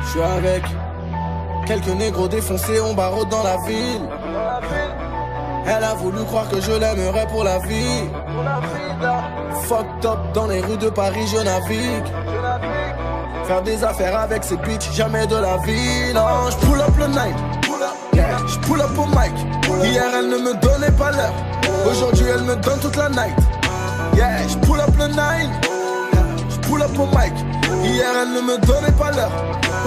Je suis avec quelques négros défoncés, on barode dans la ville. Elle a voulu croire que je l'aimerais pour la vie. Fucked up dans les rues de Paris, je navigue. Faire des affaires avec ces bitches, jamais de la vie. Non, j'pull up le night. Yeah, j'pull up au mic. Hier elle ne me donnait pas l'heure. Aujourd'hui elle me donne toute la night. Yeah, j'pull up le night. J'pull up au mic. Hier elle ne me donnait pas l'heure.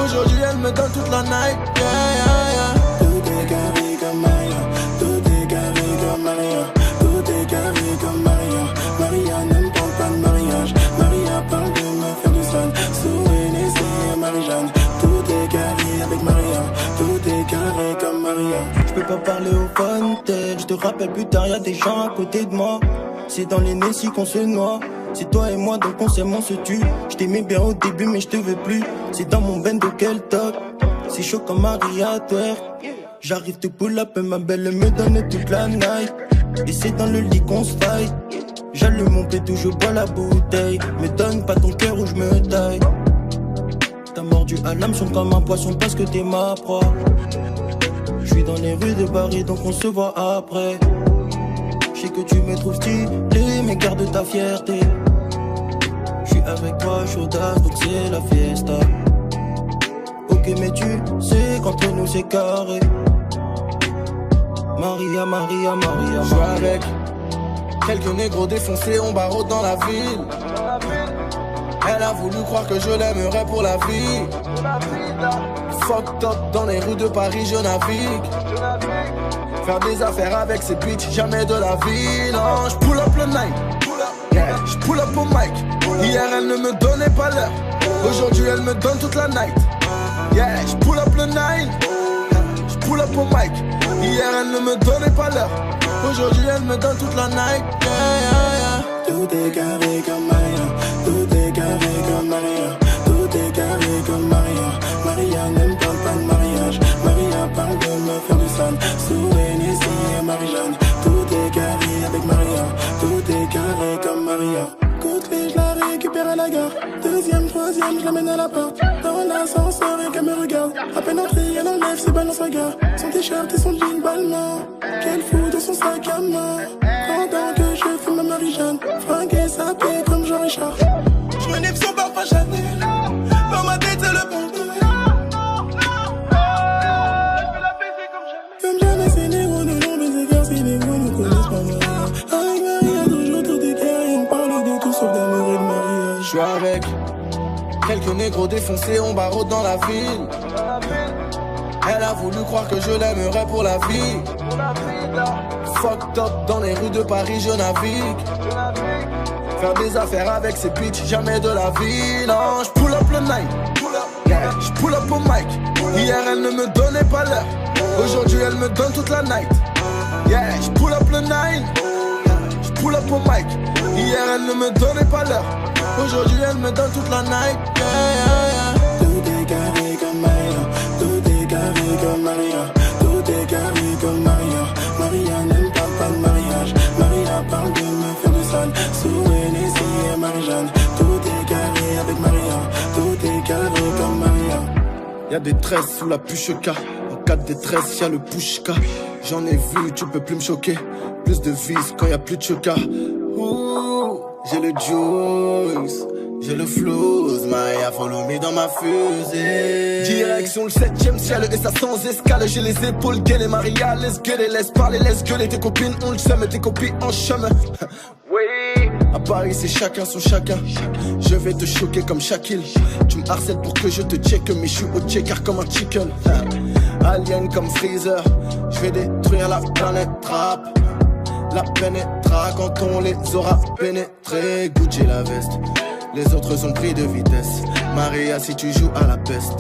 Aujourd'hui elle me donne toute la night. Yeah, yeah, yeah. Tout est carré comme Maria. Tout est carré comme Maria. Tout est carré comme Maria. Maria ne me parle pas de mariage. Maria parle de me faire du sale. Sous Hennessy et Marie-Jeanne. Tout est carré avec Maria. Tout est carré comme Maria. Je peux pas parler au fontaine. Je te rappelle plus tard, y'a des gens à côté de moi. C'est dans les Nessie qu'on se noie. C'est toi et moi donc on s'aime, on se tue. Je t'aimais bien au début mais je te veux plus. C'est dans mon bendo qu'elle toque. C'est chaud comme Maria twerk. J'arrive te pull up et ma belle me donne toute la night. Et c'est dans le lit qu'on se fight. J'allume mon pétou, je bois la bouteille. Me donne pas ton cœur ou je me taille. T'as mordu à l'hameçon comme un poisson parce que t'es ma proie. J'suis dans les rues de Paris donc on se voit après. J'sais que tu me trouves stylé mais garde ta fierté. J'suis avec toi chaudasse donc c'est la fiesta. Ok mais tu sais qu'entre nous c'est carré. Maria, Maria, Maria, J'suis avec quelques négros défoncés, on barode dans la ville. Elle a voulu croire que je l'aimerais pour la vie. Fucked up dans les rues de Paris, je navigue. Faire des affaires avec ces bitches, jamais de la vie. Non, j'pull up le night. Yeah, j'pull up au mic. Hier elle ne me donnait pas l'heure. Aujourd'hui elle me donne toute la night. Yeah, j'pull up le night. J'pull up au mic. Hier elle ne me donnait pas l'heure. Aujourd'hui elle me donne toute la night. Yeah, yeah, yeah. Tout est carré comme Maria. Tout est carré comme Maria. Tout est carré comme Maria. Maria ne me parle pas de mariage. Maria parle de me faire du sale. Sous Hennessy et Marie-Jeanne. Tout est carré avec Maria. Tout est carré comme Maria. Côte-clé, je la récupère à la gare. Deuxième, troisième, je l'amène à l'appart. Dans l'ascenseur et qu'elle me regarde. À peine entrée, elle enlève ses balles dans sa gare. Son t-shirt et son jean balmain. Qu'elle fout dans son sac à main. Pendant que je fume ma Marie-Jeanne. Fringuée, sapée comme Jean-Richard. Je renifle son parfum Chanel. Dans ma tête, c'est le bon Dieu. Comme jamais, c'est négro, nous l'ont baisé car ces négros nous connaissent pas Maria. Avec Maria, toujours tout est carré. On parle de tout sauf d'amour et de mariage. J'suis avec quelques négros défoncés, on barode dans la ville. Elle a voulu croire que je l'aimerais pour la vie. Fucked up dans les rues de Paris, je navigue. Faire des affaires avec ces bitches, jamais de la vie. Non, j'pull up le night. Yeah, j'pull up au mic. Hier elle ne me donnait pas l'heure. Aujourd'hui elle me donne toute la night. Yeah, j'pull up le night. J'pull up au mic. Hier elle ne me donnait pas l'heure. Aujourd'hui elle me donne toute la night. Yeah, yeah, yeah. Tout est carré comme Maria. Tout est carré comme Maria. Tout est carré comme Maria. Maria ne me parle pas de mariage. Maria parle de me faire du sale. Sous Hennessy et Marie-Jeanne. Tout est carré avec Maria. Tout est carré comme Maria. Y'a des tresses sous la pushka. En cas de détresse, y'a le pushka. J'en ai vu, tu peux plus me choquer. Plus de vis quand y'a plus de choka. Ouh, j'ai le juice, j'ai le flouze. Maya, follow me dans ma fusée. Direction le 7ème ciel et ça sans escale. J'ai les épaules gainées, Maria, laisse gueuler, laisse parler, laisse gueuler. Tes copines on le sème, tes copines en chemin. Oui, à Paris c'est chacun son chacun. Je vais te choquer comme Shaquille. Tu me harcèles pour que je te check, mais je suis au checker comme un chicken. Alien comme Freezer, je vais détruire la planète rap. La pénétra quand on les aura pénétrés. Gucci la veste, les autres ont pris de vitesse. Maria, si tu joues à la peste,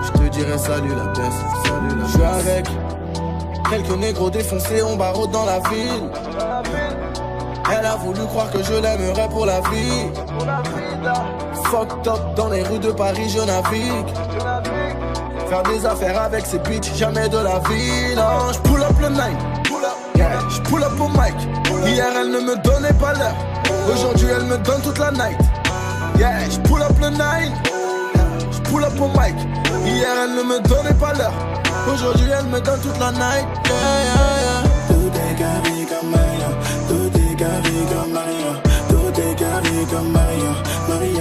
je te dirai salut la peste, salut la peste. Je suis avec quelques négros défoncés, on barode dans la ville. Elle a voulu croire que je l'aimerais pour la vie. Fucked up dans les rues de Paris, je navigue. Faire des affaires avec ces bitches, jamais de la vie. Non, j'pull up le night. Yeah, j'pull up au mic. Hier elle ne me donnait pas l'heure. Aujourd'hui elle me donne toute la night. Yeah, j'pull up le night. J'pull up pour Mike. Hier elle ne me donnait pas l'heure, aujourd'hui elle me donne toute la night. Tout est carré comme Maria, tout est carré comme Maria, tout est carré comme Maria. Maria